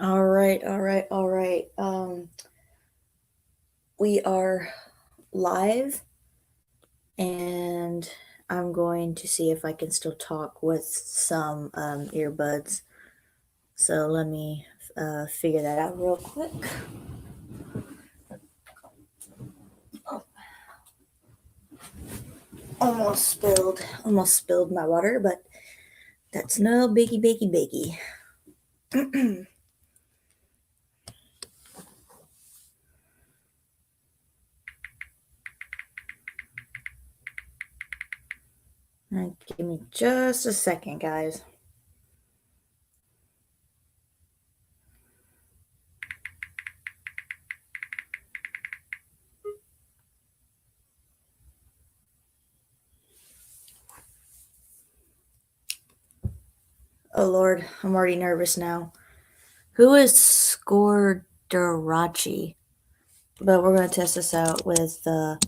All right, all right, all right. We are live, and I'm going to see if I can still talk with some earbuds. So let me figure that out real quick. Almost spilled my water, but that's no biggie, biggie, biggie. Give me just a second, guys. Oh Lord, I'm already nervous now. Who is Scordarachi? But we're going to test this out with the.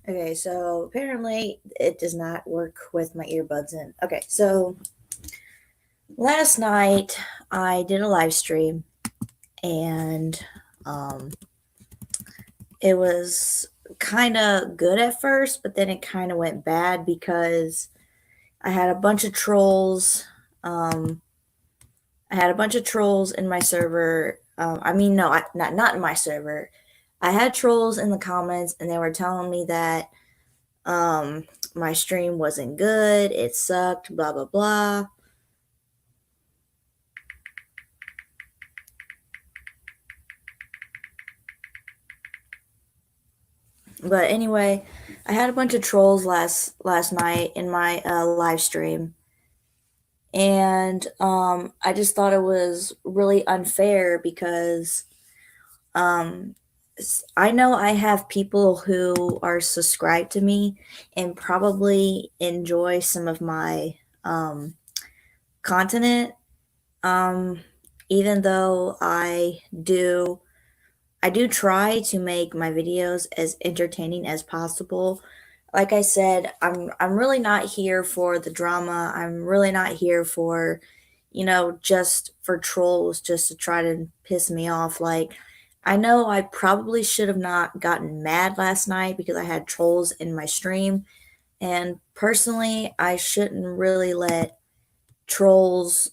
Okay, so apparently it does not work with my earbuds in. Okay, so last night I did a live stream and um, it was kind of good at first, but then it kind of went bad because I had a bunch of trolls. Um, I had a bunch of trolls in my server. I mean, no, not in my server. I had trolls in the comments, and they were telling me that um, my stream wasn't good. It sucked. Blah blah blah. But anyway, I had a bunch of trolls last night in my live stream, and I just thought it was really unfair because um, I know I have people who are subscribed to me and probably enjoy some of my content. Um, Even though I do try to make my videos as entertaining as possible. Like I said, I'm really not here for the drama. I'm really not here for, just for trolls just to try to piss me off. Like I know I probably should have not gotten mad last night because I had trolls in my stream, and personally, I shouldn't really let trolls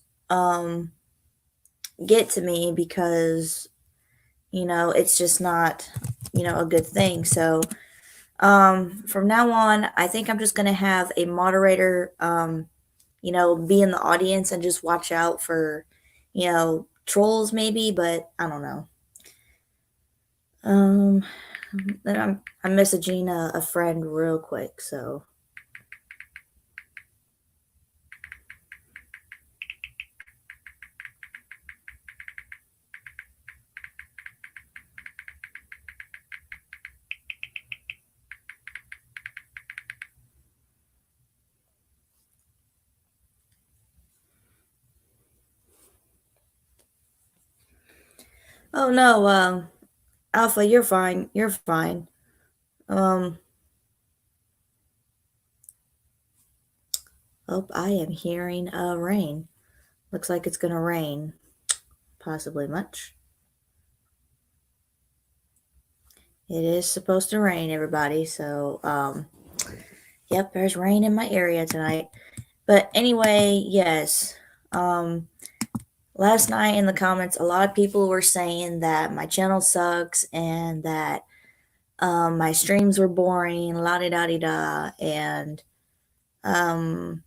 get to me because it's just not, a good thing. So, from now on, I think I'm just going to have a moderator, be in the audience and just watch out for, trolls maybe, but I don't know. Um, then I'm messaging a friend real quick. So, oh no, Alpha, you're fine. You're fine. Um, Oh, I am hearing rain. Looks like it's gonna rain. Possibly much. It is supposed to rain, everybody. So, yep, there's rain in my area tonight. But anyway, yes. Um, Last night in the comments, a lot of people were saying that my channel sucks and that my streams were boring, la di da di da, and um,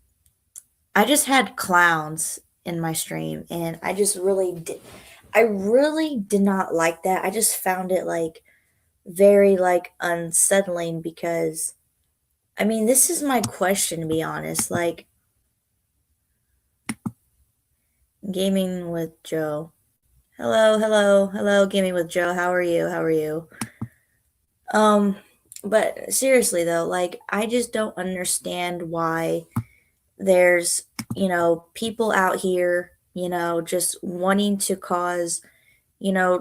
I just had clowns in my stream, and I really did not like that. I just found it like very like unsettling because I mean, this is my question to be honest. Like gaming with Joe. Hello, hello, hello, gaming with Joe. How are you? How are you? Um, but seriously though, like I just don't understand why there's, people out here, just wanting to cause,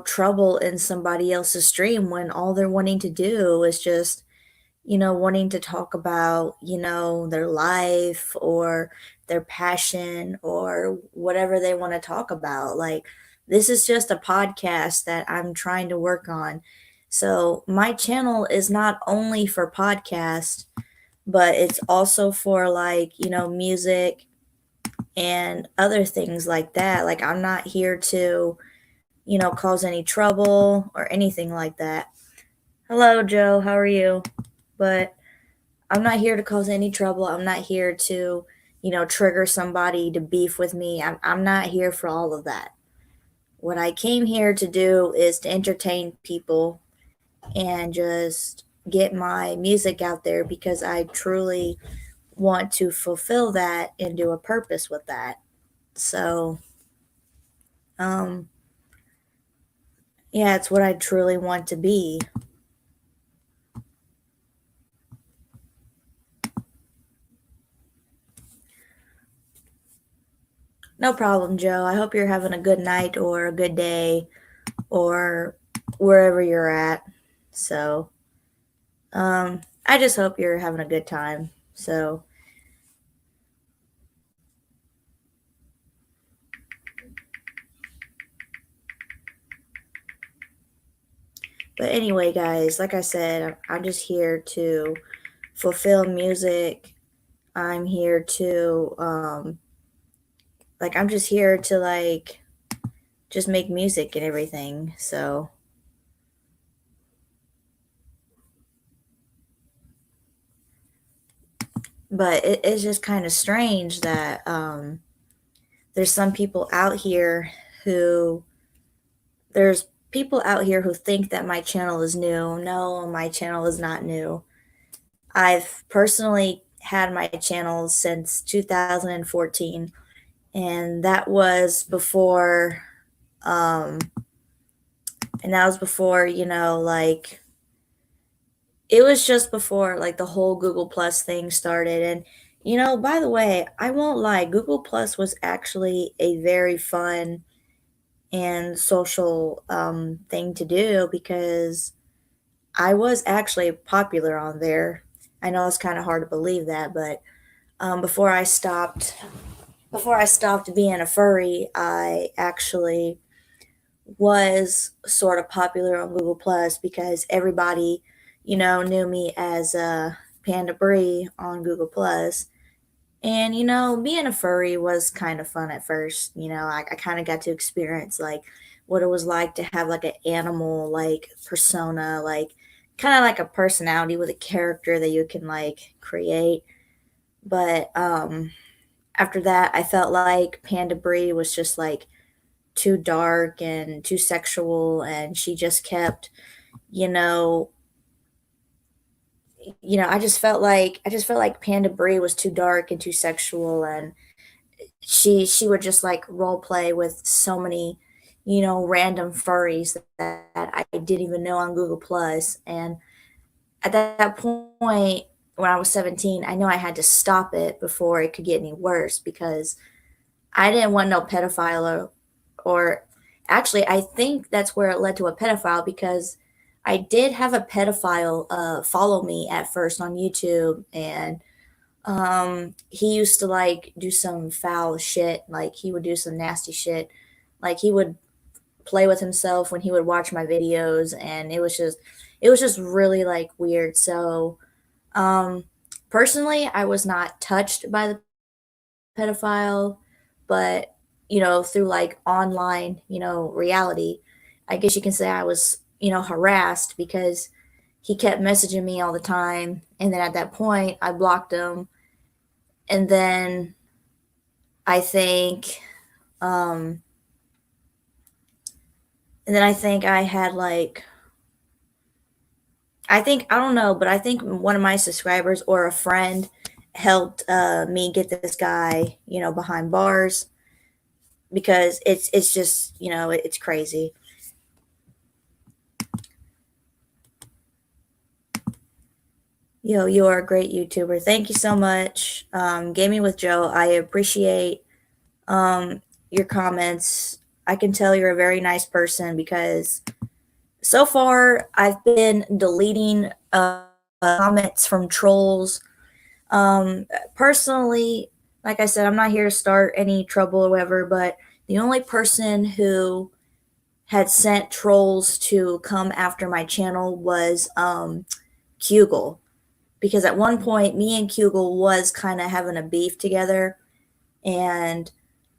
trouble in somebody else's stream when all they're wanting to do is just, wanting to talk about, their life or their passion or whatever they want to talk about. Like, this is just a podcast that I'm trying to work on. So, my channel is not only for podcast, but it's also for like, music and other things like that. Like, I'm not here to, cause any trouble or anything like that. Hello, Joe. How are you? But I'm not here to cause any trouble. I'm not here to, trigger somebody to beef with me. I'm not here for all of that. What I came here to do is to entertain people and just get my music out there because I truly want to fulfill that and do a purpose with that. So, um, yeah, it's what I truly want to be. No problem, Joe. I hope you're having a good night or a good day or wherever you're at. So, I just hope you're having a good time. So, but anyway, guys, like I said, I'm just here to fulfill music. I'm here to, I'm just here to, like, just make music and everything. So, but it's just kind of strange that, there's some people out here who there's people out here who think that my channel is new. No, my channel is not new. I've personally had my channel since 2014, and that was before, um, like, it was just before, like, the whole Google Plus thing started. And, by the way, I won't lie, Google Plus was actually a very fun and social thing to do because I was actually popular on there. I know it's kind of hard to believe that, but before I stopped being a furry, I actually was sort of popular on Google Plus because everybody, knew me as Panda Bree on Google Plus. And being a furry was kind of fun at first. I kind of got to experience like what it was like to have like an animal like persona, like kind of like a personality with a character that you can like create. But after that, I felt like Panda Bree was just like too dark and too sexual, and she just kept, you know, I just felt like Panda Bree was too dark and too sexual, and she would just like role play with so many, random furries that I didn't even know on Google Plus. And at that point, when I was 17, I knew I had to stop it before it could get any worse because I didn't want no pedophile or actually, I think that's where it led to a pedophile because I did have a pedophile follow me at first on YouTube, and He used to like do some foul shit. Like he would do some nasty shit. Like he would play with himself when he would watch my videos, and it was just really like weird. So um personally, I was not touched by the pedophile, but through like online, reality, I guess you can say I was, harassed because he kept messaging me all the time, and then at that point I blocked him. And then I think um and then I think I had like, I don't know, but I think one of my subscribers or a friend helped me get this guy, behind bars, because it's just, it's crazy. Yo, you are a great YouTuber. Thank you so much. Gaming with Joe, I appreciate your comments. I can tell you're a very nice person, because so far I've been deleting comments from trolls. Personally, like I said, I'm not here to start any trouble or whatever, but the only person who had sent trolls to come after my channel was Kugel, because at one point me and Kugel was kind of having a beef together, and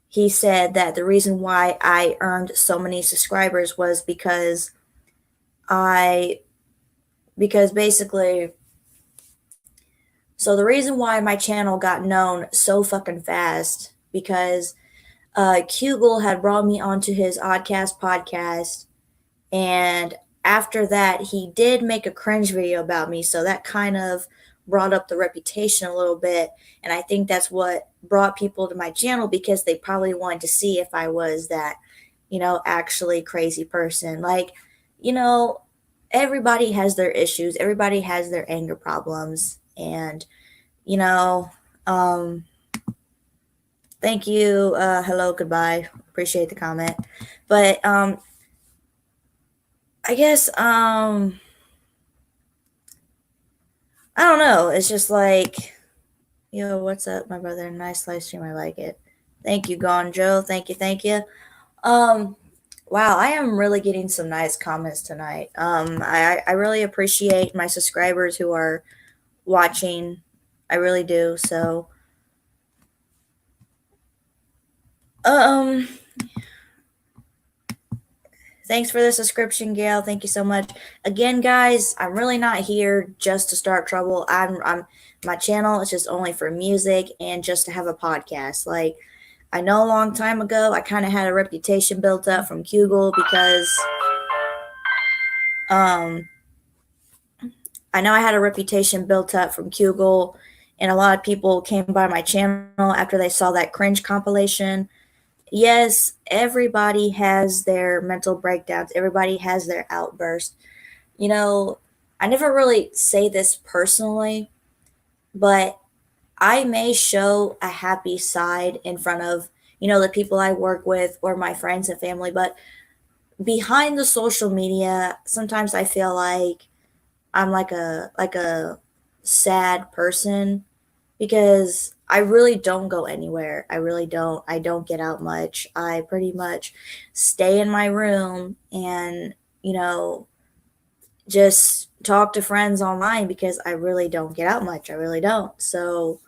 he said that the reason why I earned so many subscribers was I because basically, so the reason why my channel got known so fucking fast, because Kugel had brought me onto his Oddcast podcast, and after that, he did make a cringe video about me. So that kind of brought up the reputation a little bit. And I think that's what brought people to my channel, because they probably wanted to see if I was that, actually crazy person. Like, you know, everybody has their issues, everybody has their anger problems. And, you know, um, thank you. Hello, goodbye. Appreciate the comment. But I guess I don't know. It's just like, yo, what's up, my brother? Nice live stream. I like it. Thank you, Gone Joe. Thank you, thank you. Um, wow, I am really getting some nice comments tonight. I really appreciate my subscribers who are watching. I really do. So, um, thanks for the subscription, Gail. Thank you so much. Again, guys, I'm really not here just to start trouble. I'm my channel is just only for music and just to have a podcast. Like, I know a long time ago I kind of had a reputation built up from Kugel, because um I know I had a reputation built up from Kugel, and a lot of people came by my channel after they saw that cringe compilation. Yes, everybody has their mental breakdowns. Everybody has their outbursts. You know, I never really say this personally, but I may show a happy side in front of, the people I work with or my friends and family, but behind the social media, sometimes I feel like I'm like a sad person, because I really don't go anywhere. I really don't. I don't get out much. I pretty much stay in my room and, just talk to friends online, because I really don't get out much. I really don't. So,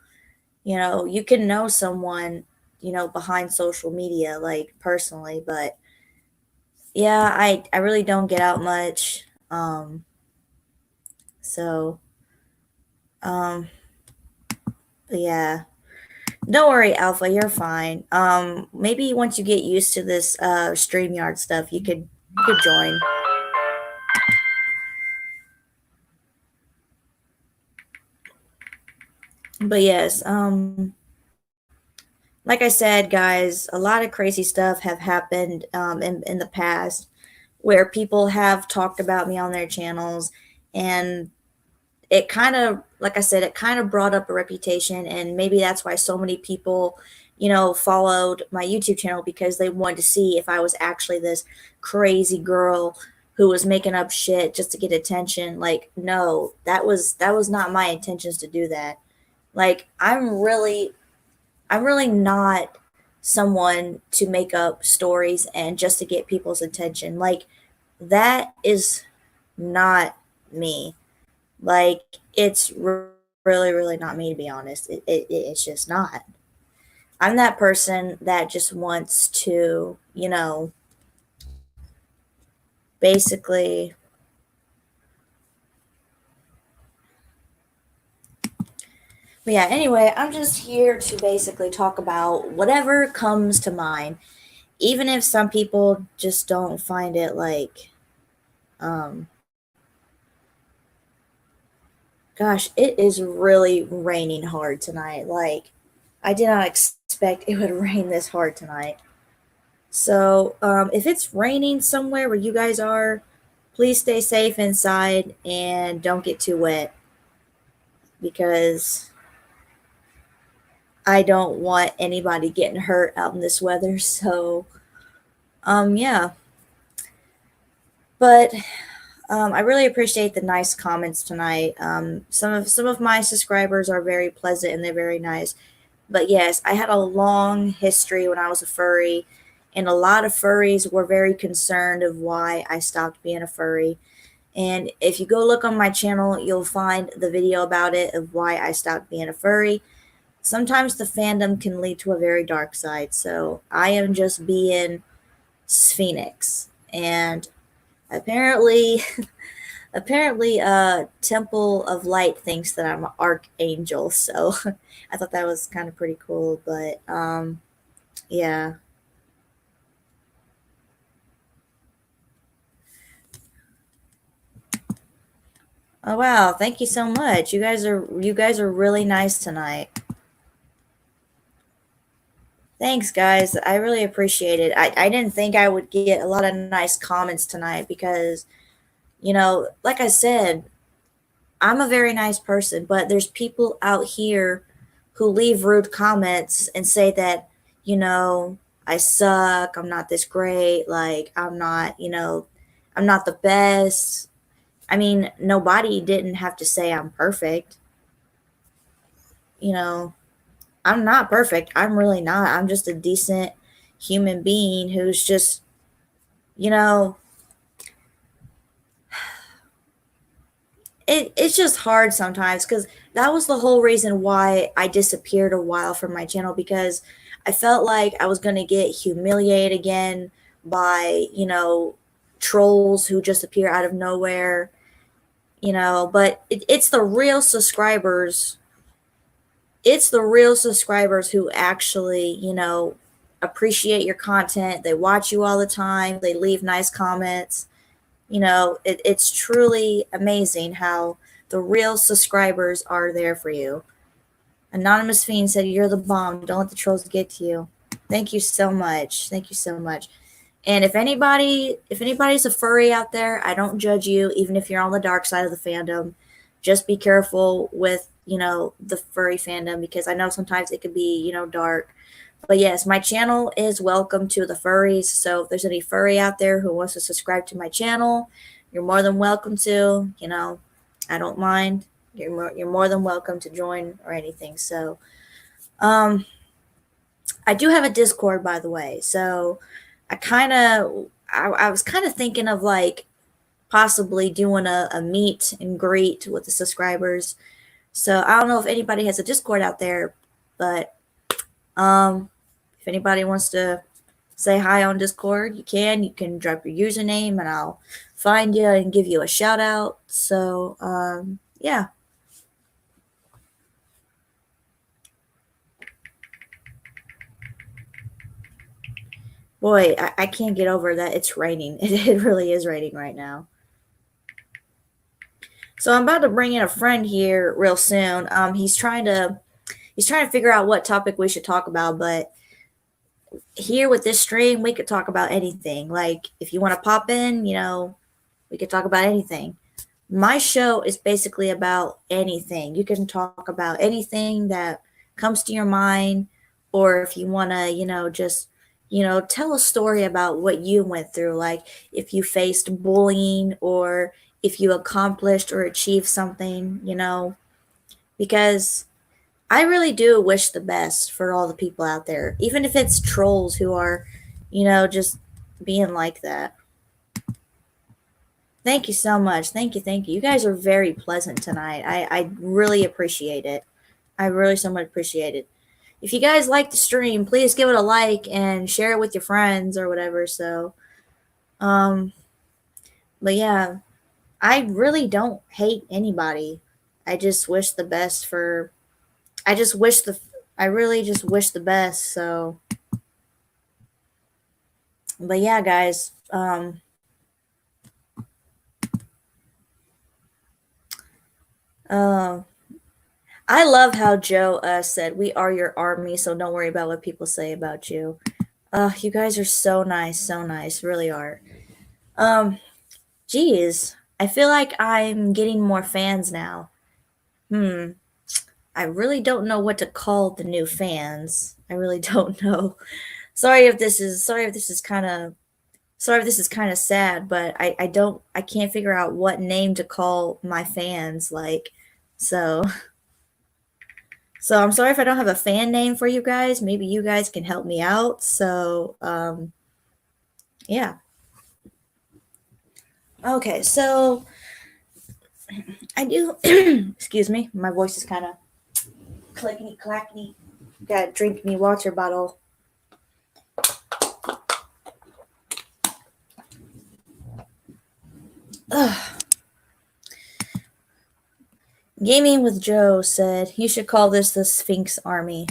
you can know someone, behind social media, like personally, but yeah, I really don't get out much. So, um, but yeah. Don't worry, Alpha, you're fine. Maybe once you get used to this StreamYard stuff, you could join. But yes, like I said, guys, a lot of crazy stuff have happened in the past, where people have talked about me on their channels, and it kind of, like I said, it kind of brought up a reputation, and maybe that's why so many people, followed my YouTube channel, because they wanted to see if I was actually this crazy girl who was making up shit just to get attention. Like, no, that was not my intentions to do that. Like I'm really not someone to make up stories and just to get people's attention. Like that is not me. Like it's really really not me, to be honest. It's just not. I'm that person that just wants to, basically. But yeah, anyway, I'm just here to basically talk about whatever comes to mind, even if some people just don't find it like, um, gosh, it is really raining hard tonight. Like, I did not expect it would rain this hard tonight. So, if it's raining somewhere where you guys are, please stay safe inside and don't get too wet because I don't want anybody getting hurt out in this weather. So, yeah. But I really appreciate the nice comments tonight. Some of my subscribers are very pleasant and they're very nice. But yes, I had a long history when I was a furry, and a lot of furries were very concerned of why I stopped being a furry. And if you go look on my channel, you'll find the video about it of why I stopped being a furry. Sometimes the fandom can lead to a very dark side, so I am just being Sphinx. And apparently apparently Temple of Light thinks that I'm an archangel, so I thought that was kind of pretty cool. But yeah. Oh wow, thank you so much. You guys are really nice tonight. Thanks guys, I really appreciate it. I didn't think I would get a lot of nice comments tonight because, like I said, I'm a very nice person, but there's people out here who leave rude comments and say that, you know, I suck, I'm not this great, like I'm not the best. I mean, nobody didn't have to say I'm perfect. You know, I'm not perfect. I'm really not. I'm just a decent human being who's just, you know, it's just hard sometimes because that was the whole reason why I disappeared a while from my channel because I felt like I was going to get humiliated again by, trolls who just appear out of nowhere, but it's the real subscribers. It's the real subscribers who actually, appreciate your content. They watch you all the time. They leave nice comments. It's truly amazing how the real subscribers are there for you. Anonymous Fiend said, "You're the bomb. Don't let the trolls get to you." Thank you so much. Thank you so much. And if anybody's a furry out there, I don't judge you, even if you're on the dark side of the fandom. Just be careful with, the furry fandom because I know sometimes it could be, dark. But yes, my channel is welcome to the furries. So if there's any furry out there who wants to subscribe to my channel, you're more than welcome to. I don't mind. You're more than welcome to join or anything. So, um, I do have a Discord, by the way. So I was kind of thinking of like possibly doing a meet and greet with the subscribers. So I don't know if anybody has a Discord out there, but if anybody wants to say hi on Discord, you can. You can drop your username and I'll find you and give you a shout out. So, yeah. Boy, I can't get over that it's raining. It really is raining right now. So I'm about to bring in a friend here real soon. He's trying to figure out what topic we should talk about, but here with this stream, we could talk about anything. Like if you want to pop in, we could talk about anything. My show is basically about anything. You can talk about anything that comes to your mind, or if you want to, just, tell a story about what you went through, like if you faced bullying or if you accomplished or achieved something, because I really do wish the best for all the people out there, even if it's trolls who are, just being like that. Thank you so much. Thank you. Thank you. You guys are very pleasant tonight. I really appreciate it. I really so much appreciate it. If you guys like the stream, please give it a like and share it with your friends or whatever. So, um, but yeah, I really don't hate anybody. I just wish the best for. I just wish the. I really just wish the best. So, but yeah, guys. Uh, I love how Joe said, "We are your army, so don't worry about what people say about you." You guys are so nice, really are. Um, Geez, I feel like I'm getting more fans now. Hmm, I really don't know what to call the new fans. I really don't know. Sorry if this is kind of sad, but I can't figure out what name to call my fans. So so I'm sorry if I don't have a fan name for you guys. Maybe you guys can help me out. So yeah. Okay, so I do. Excuse me, my voice is kind of clickety clackety. Got to drink me water bottle. Ugh. Gaming with Joe said you should call this the Sphinx Army.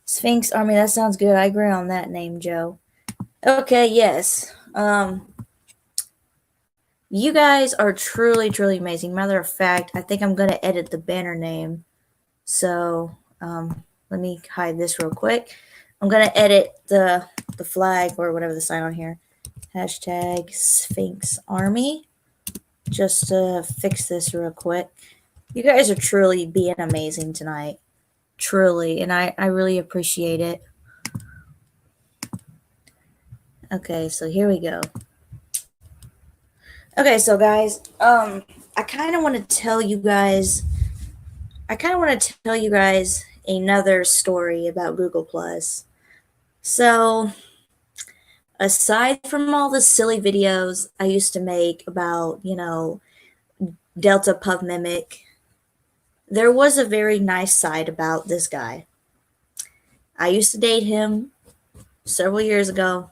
Sphinx Army, that sounds good. I agree on that name, Joe. Okay, yes. You guys are truly amazing. Matter of fact, I think I'm gonna edit the banner name. So, let me hide this real quick. I'm gonna edit the flag or whatever the sign on here. Hashtag Sphinx Army. Just to fix this real quick. You guys are truly being amazing tonight. Truly, and I really appreciate it. Okay, so here we go. Okay, so guys, I kind of want to tell you guys another story about Google Plus. So, aside from all the silly videos I used to make about, Delta Puff Mimic, there was a very nice side about this guy. I used to date him several years ago.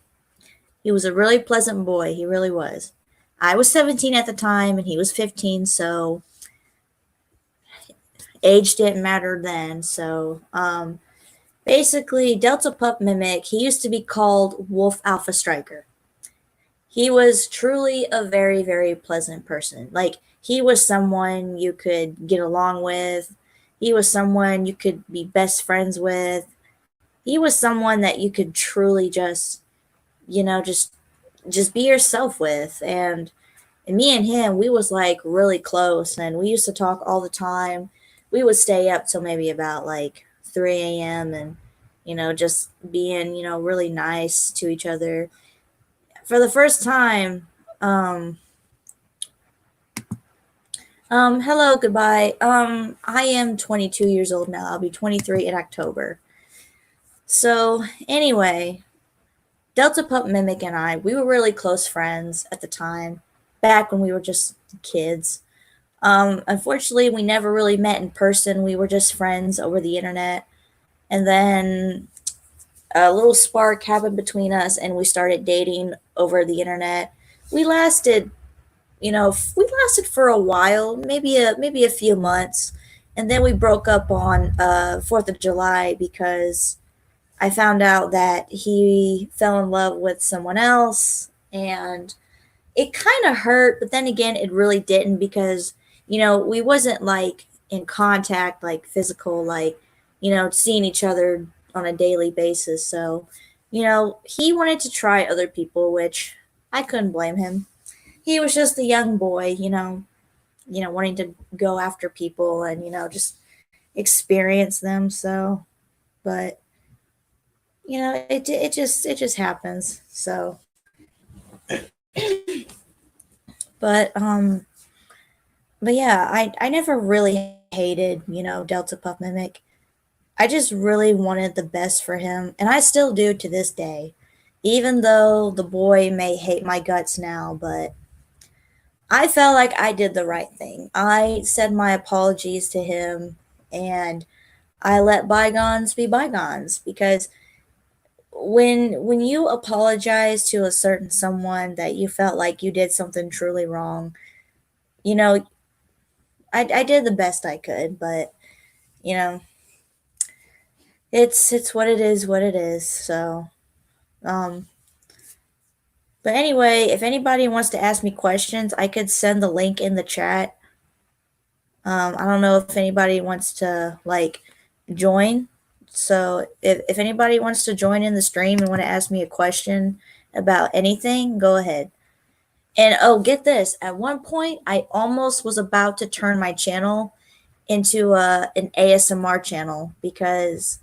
He was a really pleasant boy. He really was. I was 17 at the time and he was 15, so age didn't matter then. So, basically, Delta Pup Mimic, he used to be called Wolf Alpha Striker. He was truly a very pleasant person. Like, he was someone you could get along with, he was someone you could be best friends with, he was someone that you could truly just, just be yourself with. And me and him, we was like really close and we used to talk all the time. We would stay up till maybe about like 3 a.m. and, just being, really nice to each other. For the first time, hello, goodbye. I am 22 years old now. I'll be 23 in October. So, anyway, Delta Pup Mimic and I, we were really close friends at the time, back when we were just kids. Unfortunately, we never really met in person. We were just friends over the internet. And then a little spark happened between us, and we started dating over the internet. We lasted, we lasted for a while, maybe a few months, and then we broke up on 4th of July because I found out that he fell in love with someone else, and it kind of hurt, but then again, it really didn't because, we wasn't like in contact, like physical, like, seeing each other on a daily basis. So, he wanted to try other people, which I couldn't blame him. He was just a young boy, wanting to go after people and, just experience them. So, but, it just happens. So, but, but yeah, I never really hated, Delta Puff Mimic. I just really wanted the best for him, and I still do to this day. Even though the boy may hate my guts now, but I felt like I did the right thing. I said my apologies to him, and I let bygones be bygones, because when you apologize to a certain someone that you felt like you did something truly wrong, you know, I did the best I could, but you know, it's what it is. So, um, but anyway, if anybody wants to ask me questions, I could send the link in the chat. I don't know if anybody wants to like join. So if anybody wants to join in the stream and want to ask me a question about anything, go ahead. And oh, get this. At one point, I almost was about to turn my channel into an ASMR channel, because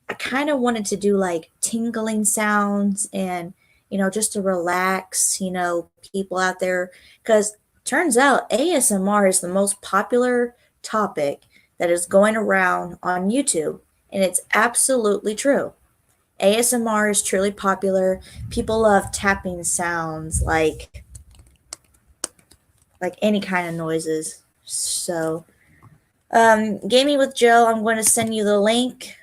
I kind of wanted to do like tingling sounds and, just to relax, people out there. Because turns out ASMR is the most popular topic that is going around on YouTube. And it's absolutely true. ASMR is truly popular. People love tapping sounds, like any kind of noises. So, Gaming with Joe, I'm going to send you the link.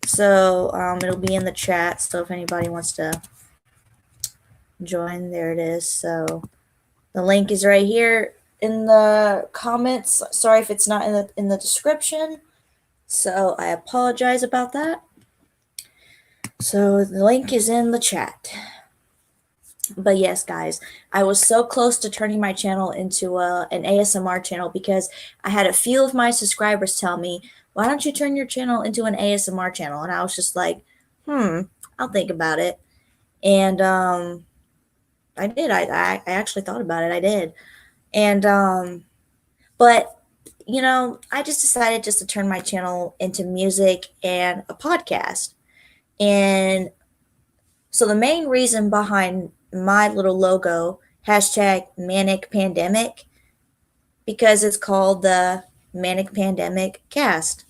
So it'll be in the chat. So if anybody wants to join, there it is. So the link is right here in the comments. Sorry if it's not in the description. So I apologize about that. So the link is in the chat. But yes, guys, I was so close to turning my channel into an ASMR channel, because I had a few of my subscribers tell me, why don't you turn your channel into an ASMR channel? And I was just like, I'll think about it. And I did. I actually thought about it. I did. And but I just decided just to turn my channel into music and a podcast. And so the main reason behind my little logo, hashtag Manic Pandemic, because it's called the Manic Pandemic Cast.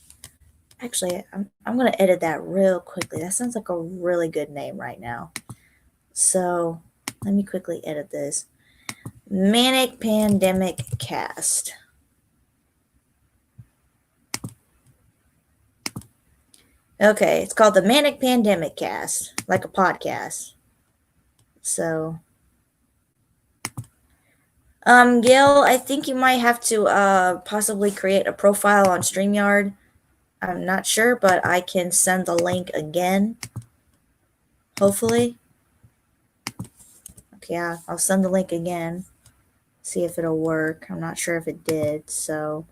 Actually, I'm going to edit that real quickly. That sounds like a really good name right now. So let me quickly edit this. Manic Pandemic Cast. Okay, it's called the Manic Pandemic Cast, like a podcast. So, Gail, I think you might have to possibly create a profile on StreamYard. I'm not sure, but I can send the link again. Hopefully. Okay, yeah, I'll send the link again. See if it'll work. I'm not sure if it did. So,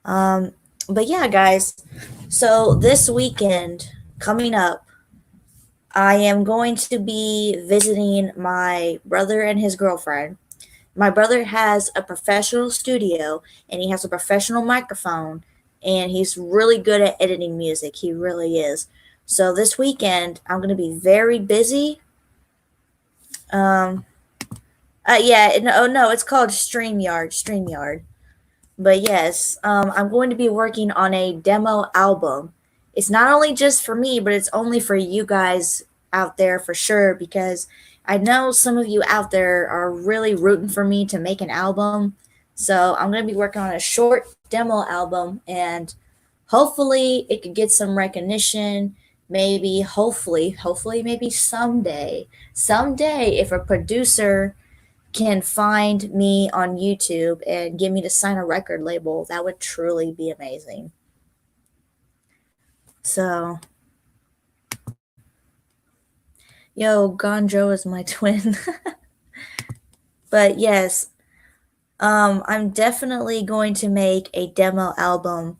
but yeah, guys. So this weekend coming up, I am going to be visiting my brother and his girlfriend. My brother has a professional studio, and he has a professional microphone, and he's really good at editing music. He really is. So this weekend, I'm going to be very busy. Um, yeah, no, it's called StreamYard. But yes, I'm going to be working on a demo album. It's not only just for me, but it's only for you guys out there for sure, because I know some of you out there are really rooting for me to make an album. So I'm going to be working on a short demo album, and hopefully it could get some recognition. Maybe, hopefully, maybe someday, if a producer can find me on YouTube and get me to sign a record label, that would truly be amazing. So, Gonjo is my twin. But yes, I'm definitely going to make a demo album,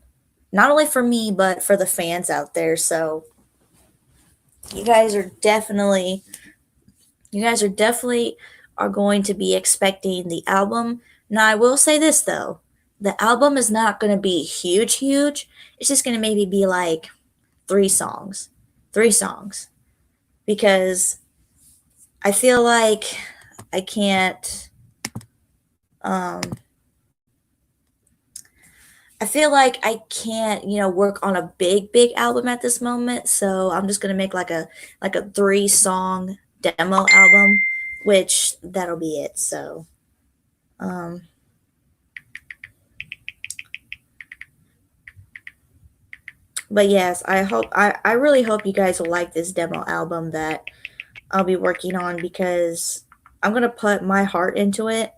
not only for me, but for the fans out there. So, you guys are definitely are going to be expecting the album. Now, I will say this though. The album is not going to be huge. It's just going to maybe be like 3 songs. Because I feel like I can't I feel like I can't, work on a big album at this moment, so I'm just gonna make like a 3 song demo album, which that'll be it. So, um, but yes, I really hope you guys will like this demo album that I'll be working on because I'm gonna put my heart into it,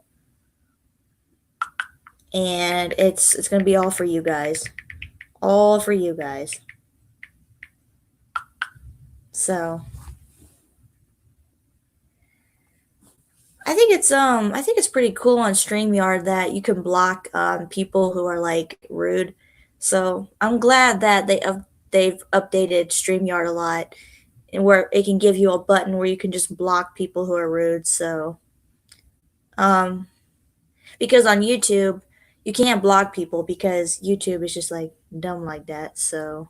and it's gonna be all for you guys, all for you guys. So I think it's pretty cool on StreamYard that you can block people who are like rude. So I'm glad that they've updated StreamYard a lot and where it can give you a button where you can just block people who are rude. So um because on YouTube you can't block people because YouTube is just like dumb like that. So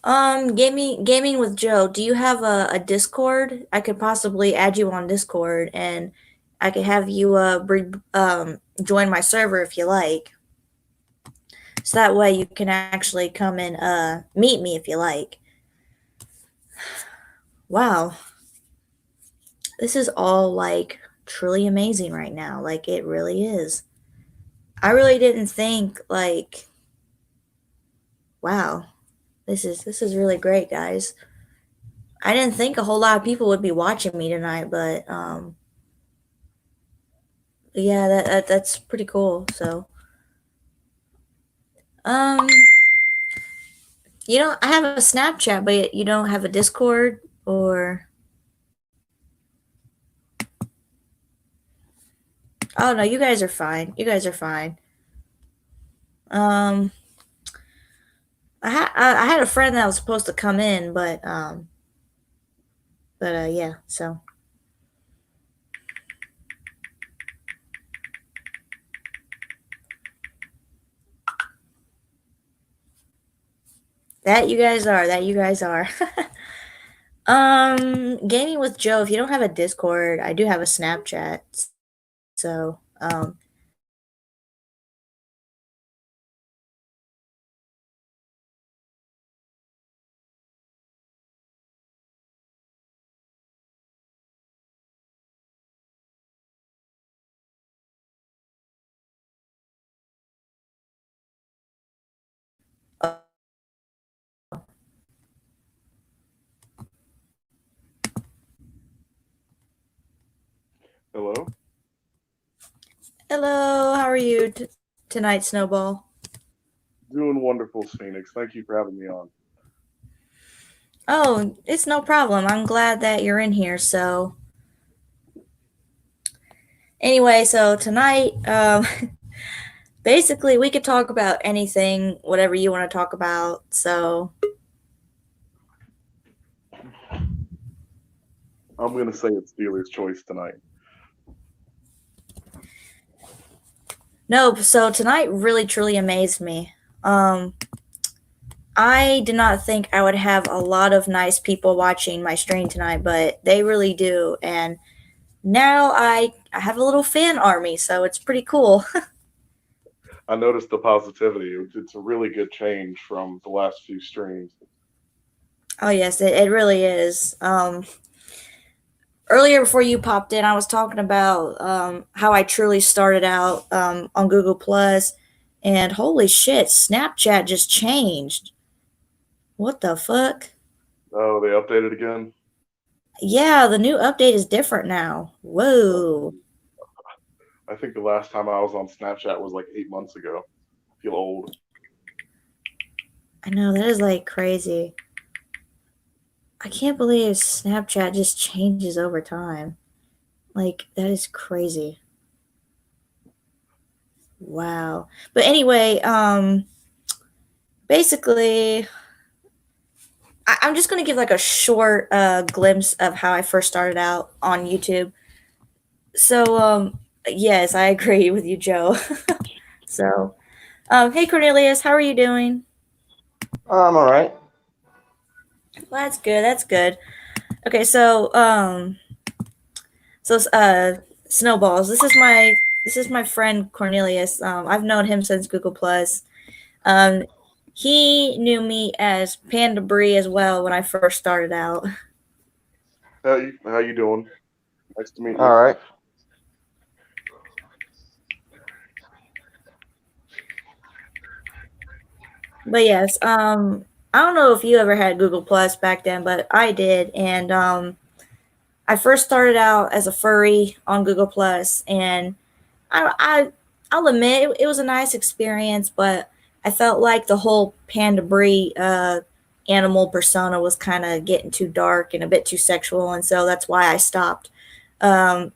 gaming with Joe. Do you have a Discord? I could possibly add you on Discord, and I could have you join my server if you like. So that way you can actually come and meet me if you like. Wow, this is all like truly amazing right now. Like it really is. I really didn't think like wow, this is really great, guys. I didn't think a whole lot of people would be watching me tonight, but yeah, that's pretty cool. So, um, I have a Snapchat, but you don't have a Discord or. Oh no, you guys are fine. You guys are fine. Um, I had a friend that was supposed to come in, but yeah. So that you guys are. That you guys are. Gaming with Joe. If you don't have a Discord, I do have a Snapchat. So Hello? hello. How are you tonight, Snowball? Doing wonderful, Phoenix. Thank you for having me on. Oh, it's no problem. I'm glad that you're in here. So, anyway, so tonight, basically, we could talk about anything, whatever you want to talk about. So, I'm going to say it's dealer's choice tonight. no, so tonight really truly amazed me. Um, I did not think I would have a lot of nice people watching my stream tonight, but they really do. And now I have a little fan army, so it's pretty cool. I noticed the positivity. It's a really good change from the last few streams. Oh, yes, it really is. Earlier before you popped in, I was talking about how I truly started out on Google Plus, and holy shit, Snapchat just changed. What the fuck? Oh, they updated again? Yeah, the new update is different now. Whoa. I think the last time I was on Snapchat was like 8 months ago. I feel old. I know, that is like crazy. I can't believe Snapchat just changes over time. Like, that is crazy. Wow. But anyway, basically, I'm just going to give like a short glimpse of how I first started out on YouTube. So, yes, I agree with you, Joe. So, hey, Cornelius, how are you doing? I'm all right. Well, that's good. That's good. Okay, so, So, snowballs. This is my friend Cornelius. I've known him since Google Plus. Um, he knew me as Panda Bree as well when I first started out. How you doing? Nice to meet you. All right. But yes, I don't know if you ever had Google Plus back then, but I did, and I first started out as a furry on Google Plus, and I'll admit it was a nice experience, but I felt like the whole Panda Brie animal persona was kind of getting too dark and a bit too sexual, and so that's why I stopped um,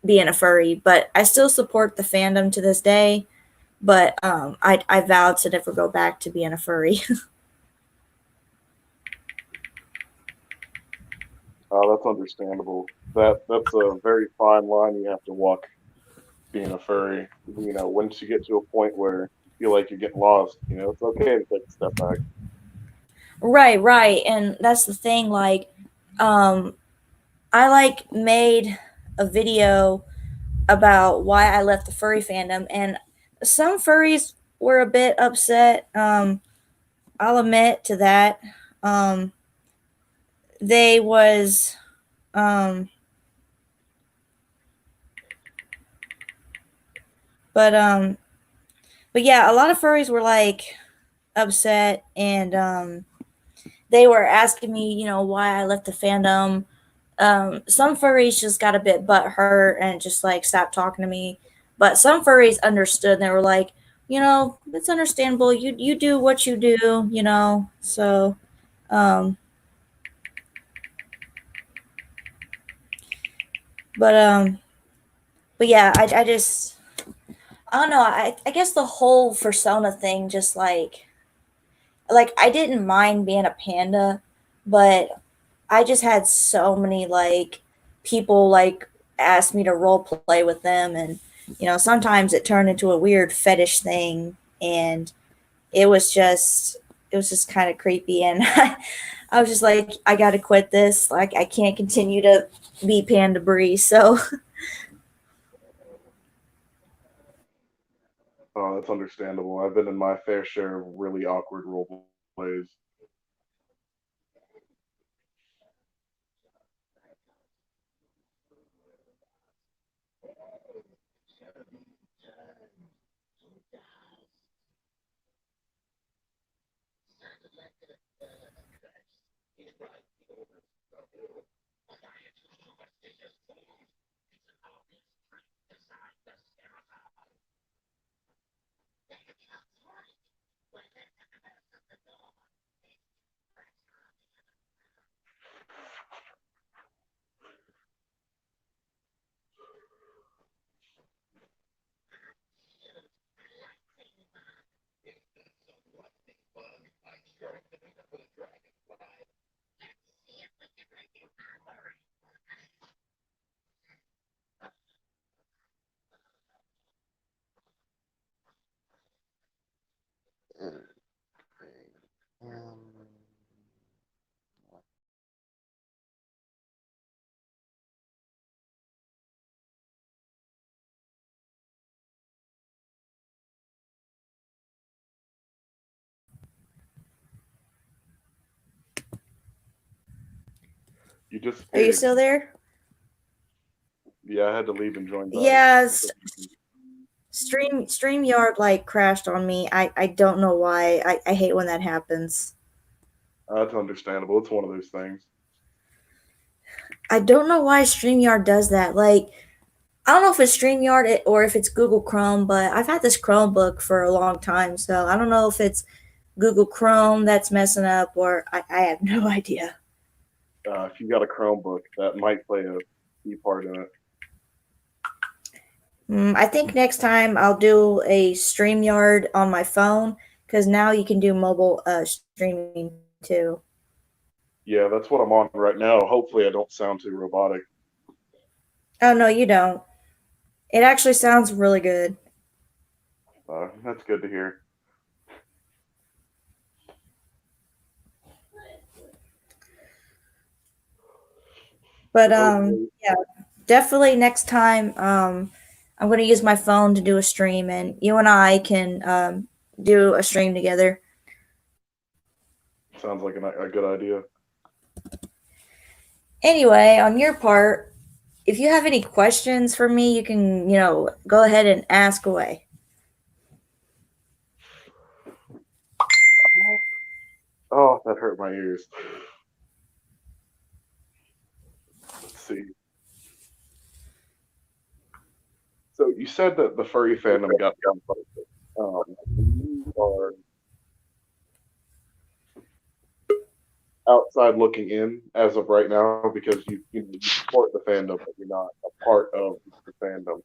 being a furry. But I still support the fandom to this day. But I vowed to never go back to being a furry. That's understandable. That's a very fine line you have to walk being a furry. Once you get to a point where you feel like you're getting lost, it's okay to take a step back. Right, right, and that's the thing. Like, um, I like made a video about why I left the furry fandom, and some furries were a bit upset. I'll admit to that. Um, they was, um, but but yeah, a lot of furries were like upset, and they were asking me, why I left the fandom. Some furries just got a bit butthurt and just like stopped talking to me. But some furries understood and they were like, it's understandable. You do what you do. So, um, but but yeah, I just I don't know. I guess the whole persona thing just like I didn't mind being a panda, but I just had so many like people like ask me to role play with them, and sometimes it turned into a weird fetish thing, and it was just it was just kind of creepy, and I was just like, I got to quit this. Like I can't continue to be Panda Bree. So That's understandable. I've been in my fair share of really awkward role plays. You are you disappeared. still there? Yeah, I had to leave and join back. Yeah, StreamYard like crashed on me. I don't know why. I hate when that happens. That's understandable. It's one of those things. I don't know why StreamYard does that. Like, I don't know if it's StreamYard or if it's Google Chrome, but I've had this Chromebook for a long time, so I don't know if it's Google Chrome that's messing up or I have no idea. If you got a Chromebook, that might play a key part in it. I think next time I'll do a StreamYard on my phone because now you can do mobile streaming too. Yeah, that's what I'm on right now. Hopefully, I don't sound too robotic. Oh, no, you don't. It actually sounds really good. That's good to hear. But Hopefully, yeah. definitely next time, I'm going to use my phone to do a stream, and you and I can do a stream together. Sounds like a good idea. Anyway, on your part, if you have any questions for me, you can, go ahead and ask away. Oh, that hurt my ears. Let's see. So you said that the furry fandom got you are outside looking in as of right now because you support the fandom, but you're not a part of the fandom.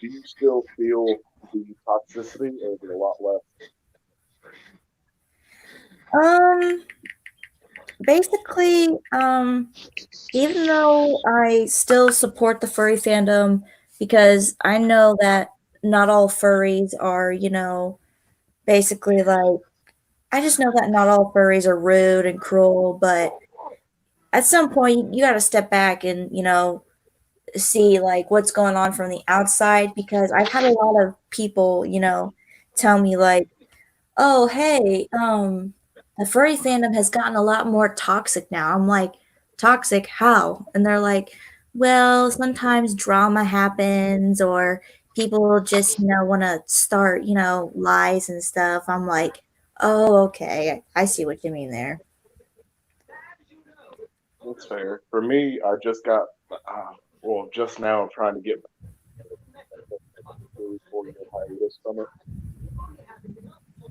Do you still feel the toxicity, or is it a lot less? Um, basically, even though I still support the furry fandom because I know that not all furries are, basically like, I just know that not all furries are rude and cruel, but at some point you got to step back and, see like what's going on from the outside because I've had a lot of people, tell me like, "Oh, hey, the furry fandom has gotten a lot more toxic now." I'm like, "Toxic? How?" And they're like, "Well, sometimes drama happens or people just, want to start, lies and stuff." I'm like, "Oh, okay. I see what you mean there." That's fair. For me, I just got, just now I'm trying to get really 4 year hiatus from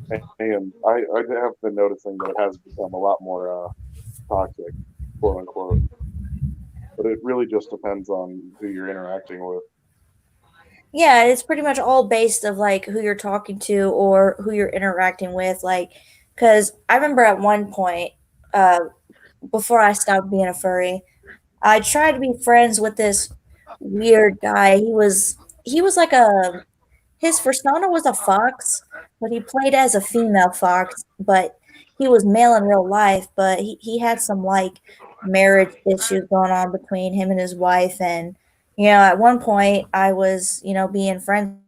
it, and I have been noticing that it has become a lot more toxic, quote unquote. But it really just depends on who you're interacting with. Yeah, it's pretty much all based of like who you're talking to or who you're interacting with. Like, because I remember at one point, uh, before I stopped being a furry, I tried to be friends with this weird guy. He was like a his persona was a fox, but he played as a female fox, but he was male in real life, but he had some like marriage issues going on between him and his wife and at one point I was, being friends.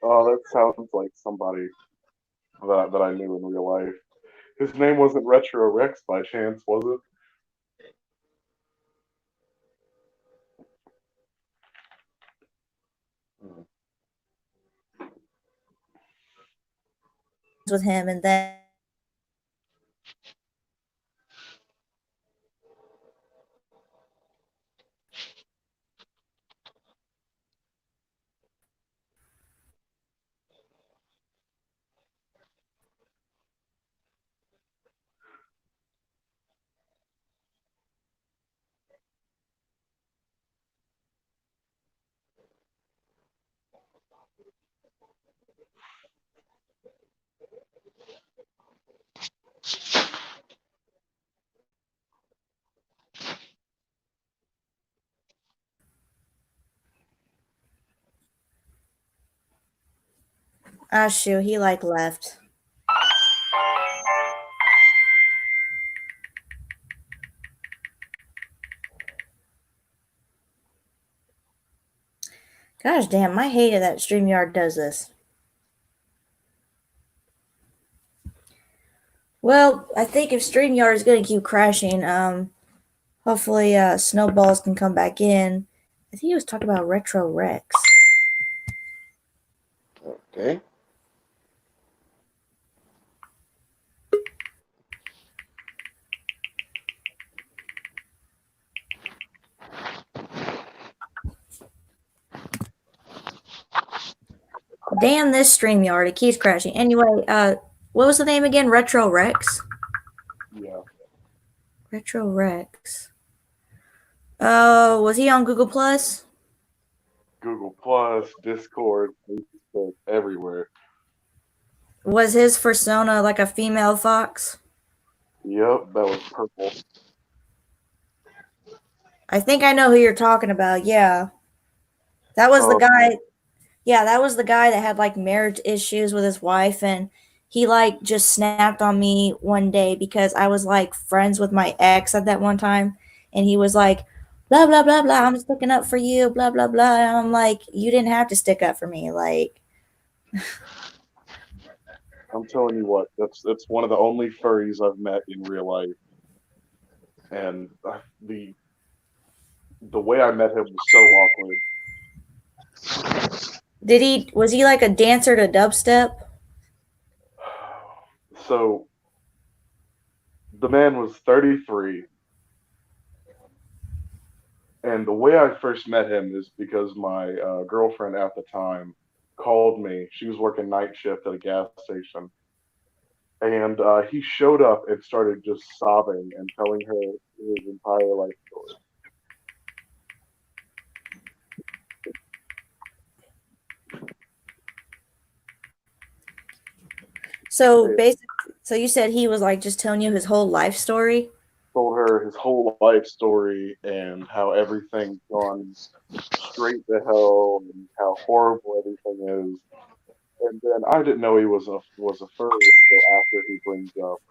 Oh, that sounds like somebody that I knew in real life. His name wasn't Retro Rex by chance, was it? Hmm. with him and then ah shoot, he like left. Gosh damn, I hated that StreamYard does this. Well, I think if StreamYard is gonna keep crashing, hopefully Snowballs can come back in. I think he was talking about Retro Rex. Okay. Damn this StreamYard, it keeps crashing. Anyway, what was the name again? Retro Rex? Yeah. Retro Rex. Oh, was he on Google Plus? Google Plus, Discord, Facebook, everywhere. Was his persona like a female fox? Yep, that was purple. I think I know who you're talking about. Yeah. That was the Oh, guy. Yeah, that was the guy that had like marriage issues with his wife and he like just snapped on me one day because I was like friends with my ex at that one time, and he was like, blah blah blah blah, I'm sticking up for you, blah blah blah. And I'm like, you didn't have to stick up for me, like. I'm telling you what, that's one of the only furries I've met in real life, and the way I met him was so awkward. Was he like a dancer to dubstep? So the man was 33, and the way I first met him is because my girlfriend at the time called me. She was working night shift at a gas station, and he showed up and started just sobbing and telling her his entire life story. So basically, so you said he was like just telling you his whole life story? Told her his whole life story and how everything's gone straight to hell and how horrible everything is. And then I didn't know he was a furry until after he brings up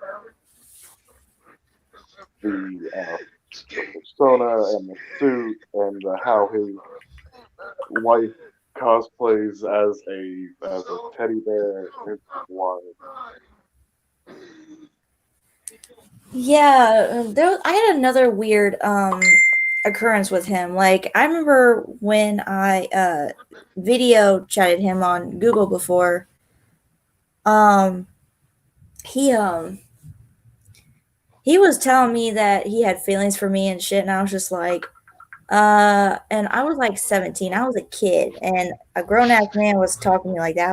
the persona and the suit and how his wife cosplays as a teddy bear. It's wild. Yeah, I had another weird occurrence with him. Like I remember when I video chatted him on Google before. Um he he was telling me that he had feelings for me and shit, and I was just like, and I was like 17. I was a kid, and a grown ass man was talking to me like that.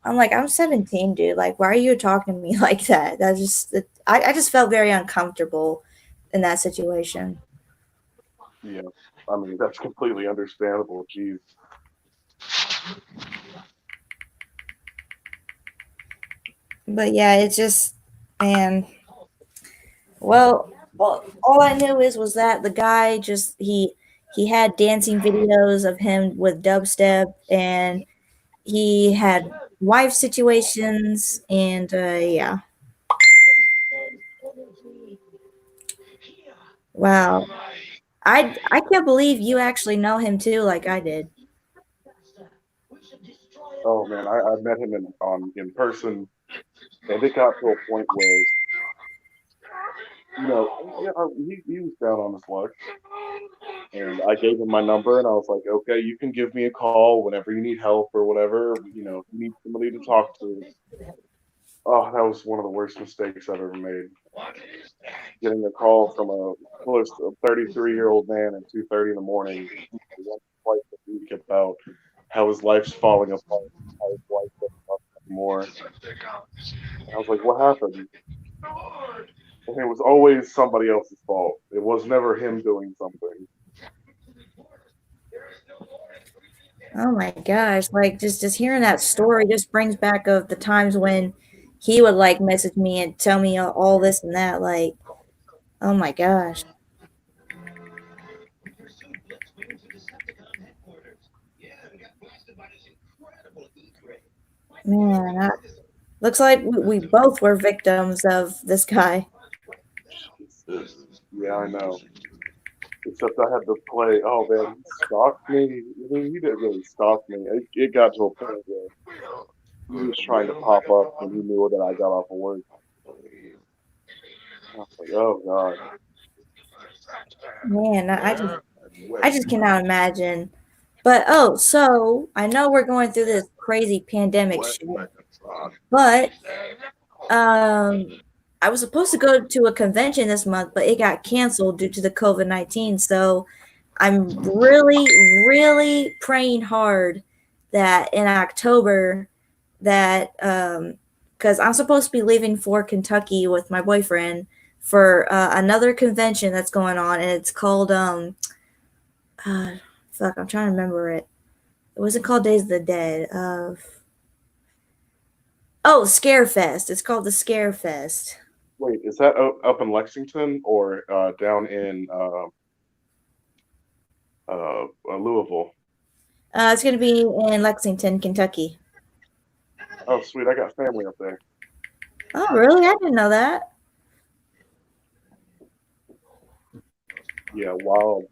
I'm like, I'm 17, dude. Like, why are you talking to me like that? I just felt very uncomfortable in that situation. Yeah, I mean that's completely understandable. Jeez. But yeah, it's just, man. Well, all I knew was that the guy just he had dancing videos of him with dubstep, and he had wife situations, and yeah. Wow. I can't believe you actually know him too, like I did. Oh man, I met him in person, and it got to a point where he was down on his luck, and I gave him my number, and I was like, okay, you can give me a call whenever you need help or whatever. If you need somebody to talk to. Oh, that was one of the worst mistakes I've ever made. Getting a call from a close to 33-year-old man at 2:30 in the morning, once or twice a week about how his life's falling apart, how his life doesn't love him anymore. And I was like, what happened? And it was always somebody else's fault. It was never him doing something. Oh my gosh, like just hearing that story just brings back of the times when he would like message me and tell me all this and that, like, oh my gosh. Man, looks like we both were victims of this guy. Yeah, I know. Except I had to play. Oh man, he stalked me. I mean, he didn't really stalk me. It got to a point where he was trying to pop up when he knew that I got off of work. I was like, oh god. Man, I just cannot imagine. But oh, so I know we're going through this crazy pandemic shit, but I was supposed to go to a convention this month, but it got canceled due to the COVID-19. So I'm really, really praying hard that in October that because I'm supposed to be leaving for Kentucky with my boyfriend for another convention that's going on, and it's called uh, fuck, I'm trying to remember it. It wasn't called Days of the Dead. Oh, Scarefest. It's called the Scarefest. Wait, is that up in Lexington or down in Louisville? It's going to be in Lexington, Kentucky. Oh, sweet. I got family up there. Oh, really? I didn't know that. Yeah, wow.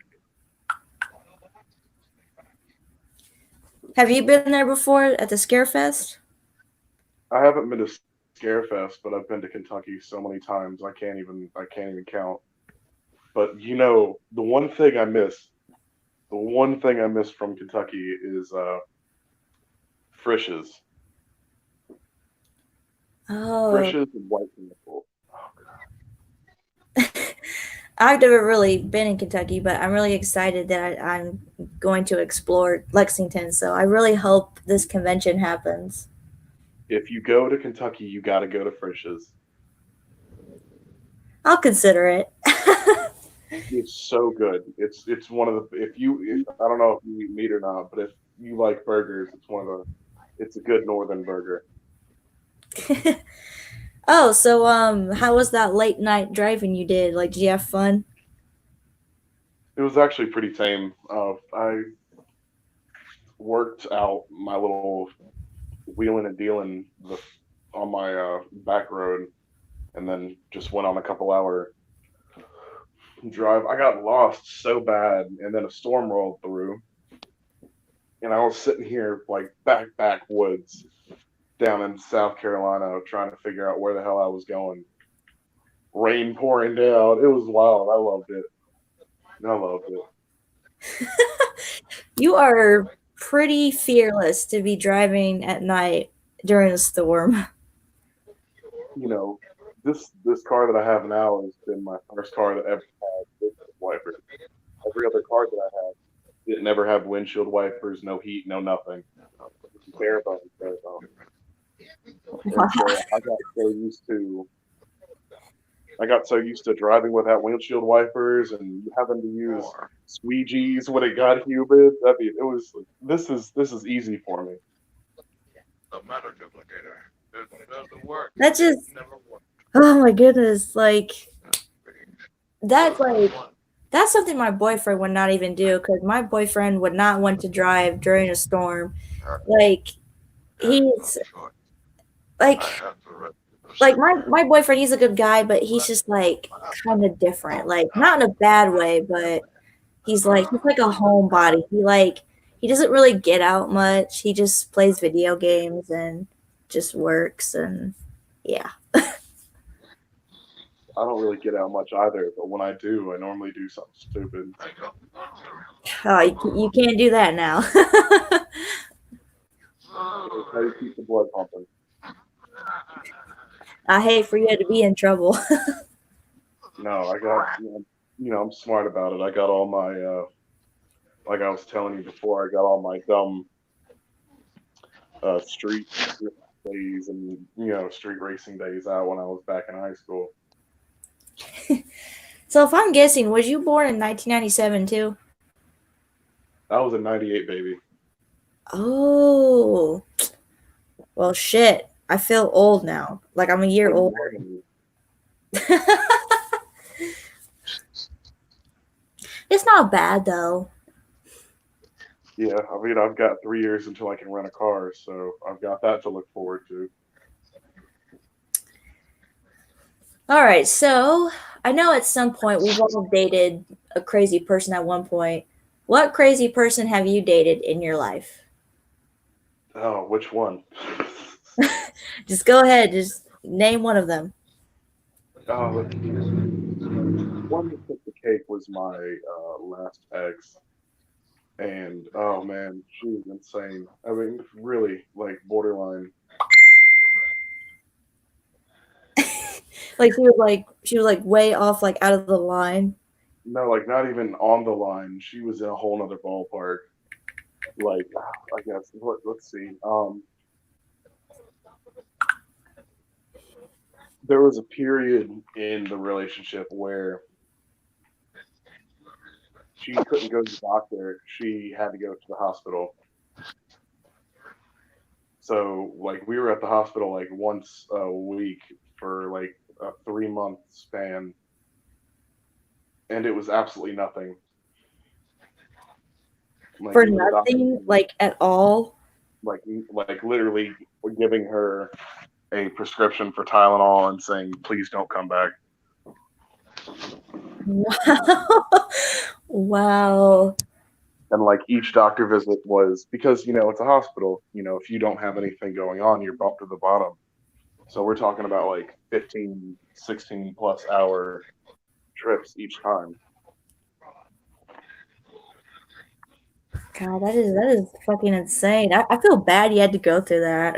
Have you been there before at the Scarefest? I haven't been to Scarefest, but I've been to Kentucky so many times I can't even count. But you know, the one thing I miss from Kentucky is Frisch's. Oh, Frisch's and white pineapple. I've never really been in Kentucky, but I'm really excited that I'm going to explore Lexington. So I really hope this convention happens. If you go to Kentucky, you got to go to Frisch's. I'll consider it. It's so good. It's one of the if I don't know if you eat meat or not, but if you like burgers, it's a good northern burger. Oh, so how was that late night driving you did? Like, did you have fun? It was actually pretty tame. I worked out my little wheeling and dealing on my back road, and then just went on a couple hour drive. I got lost so bad, and then a storm rolled through, and I was sitting here like backwoods down in South Carolina trying to figure out where the hell I was going. Rain pouring down. It was wild. I loved it. I loved it. You are pretty fearless to be driving at night during a storm. You know, this car that I have now has been my first car that ever had windshield wipers. Every other car that I had didn't ever have windshield wipers, no heat, no nothing. Bare bones, bare bones. And so I got so used to driving without windshield wipers and having to use squeegees when it got humid. I mean, it was this is easy for me. The matter duplicator. It doesn't work. That just, It never works. oh my goodness, like that's like that's something my boyfriend would not even do because my boyfriend would not want to drive during a storm. Like he's like my boyfriend, he's a good guy, but he's just like kind of different. Like not in a bad way, but he's like a homebody. He doesn't really get out much. He just plays video games and just works and yeah. I don't really get out much either, but when I do, I normally do something stupid. Oh, you can't do that now. It's how you keep the blood pumping. I hate for you to be in trouble. No, I got I'm smart about it. I got all my like I was telling you before, I got all my dumb street days and street racing days out when I was back in high school. So if I'm guessing, was you born in 1997 too? I was a '98 baby. Oh, well, shit. I feel old now. Like I'm a year older. It's not bad though. Yeah, I mean, I've got 3 years until I can rent a car, so I've got that to look forward to. All right, so I know at some point we've all dated a crazy person at one point. What crazy person have you dated in your life? Oh, which one? Just go ahead. Just name one of them. Oh, one that took the cake was my last ex, and oh man, she was insane. I mean, really, like borderline. Like she was like way off, like out of the line. No, like not even on the line. She was in a whole nother ballpark. Like, I guess. Let's see. There was a period in the relationship where she couldn't go to the doctor. She had to go to the hospital. So, like, we were at the hospital like once a week for like a 3 month span, and it was absolutely nothing. Like, For even the doctor- nothing, like at all. like literally giving her a prescription for Tylenol and saying, "Please don't come back." Wow. Wow. And like each doctor visit was because it's a hospital. If you don't have anything going on, you're bumped to the bottom. So we're talking about like 15, 16 plus hour trips each time. God, that is fucking insane. I feel bad you had to go through that.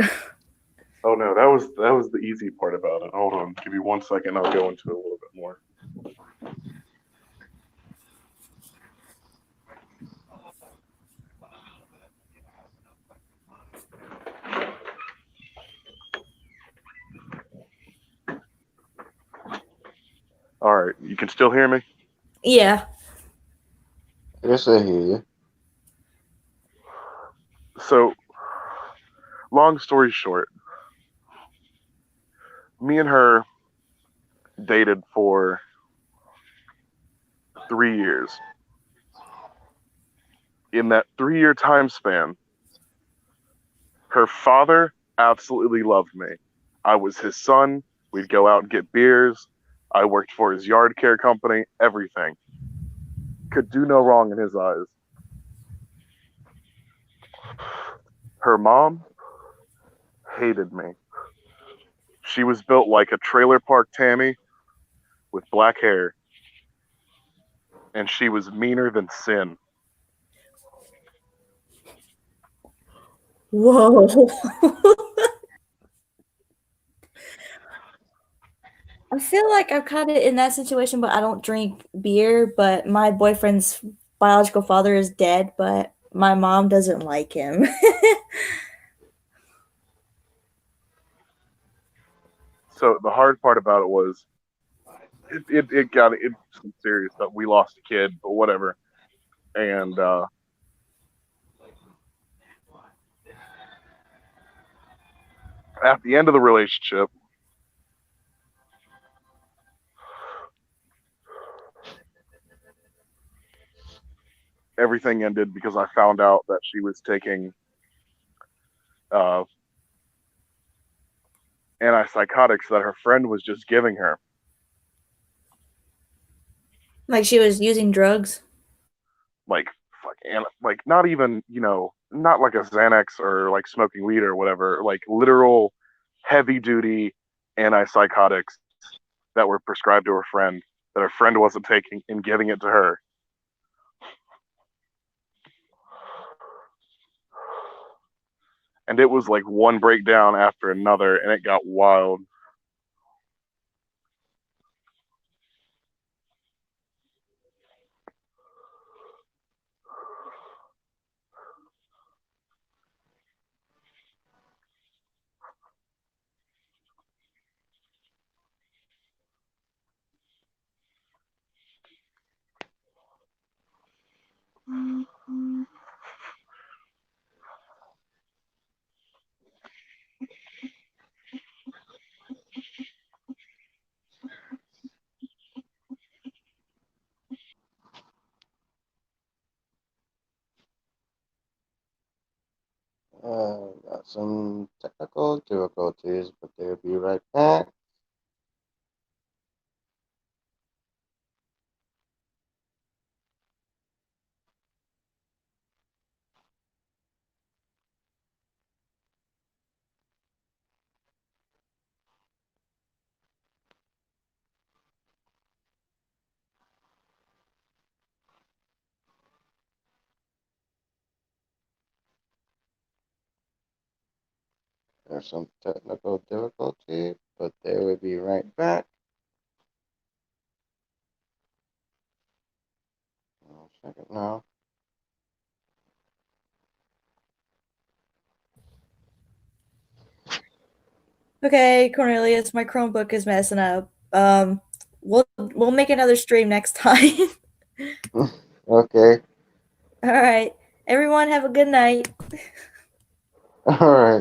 Oh no, that was the easy part about it. Hold on, give me 1 second. I'll go into it a little bit more. All right, you can still hear me? Yeah. Yes, I hear you. So, long story short, me and her dated for 3 years. In that 3-year time span, her father absolutely loved me. I was his son. We'd go out and get beers. I worked for his yard care company, everything. Could do no wrong in his eyes. Her mom hated me. She was built like a trailer park Tammy with black hair, and she was meaner than sin. Whoa. I feel like I'm kind of in that situation, but I don't drink beer. But my boyfriend's biological father is dead, but my mom doesn't like him. So the hard part about it was it got some serious stuff. We lost a kid, but whatever. And at the end of the relationship, everything ended because I found out that she was taking antipsychotics that her friend was just giving her. Like she was using drugs. Like like not even not like a Xanax or like smoking weed or whatever. Like literal heavy duty antipsychotics that were prescribed to her friend that her friend wasn't taking and giving it to her. And it was like one breakdown after another, and it got wild. Got some technical difficulties, but they'll be right back. There's some technical difficulty, but they will be right back. 1 second now. Okay, Cornelius, my Chromebook is messing up. We'll make another stream next time. Okay. All right. Everyone have a good night. All right.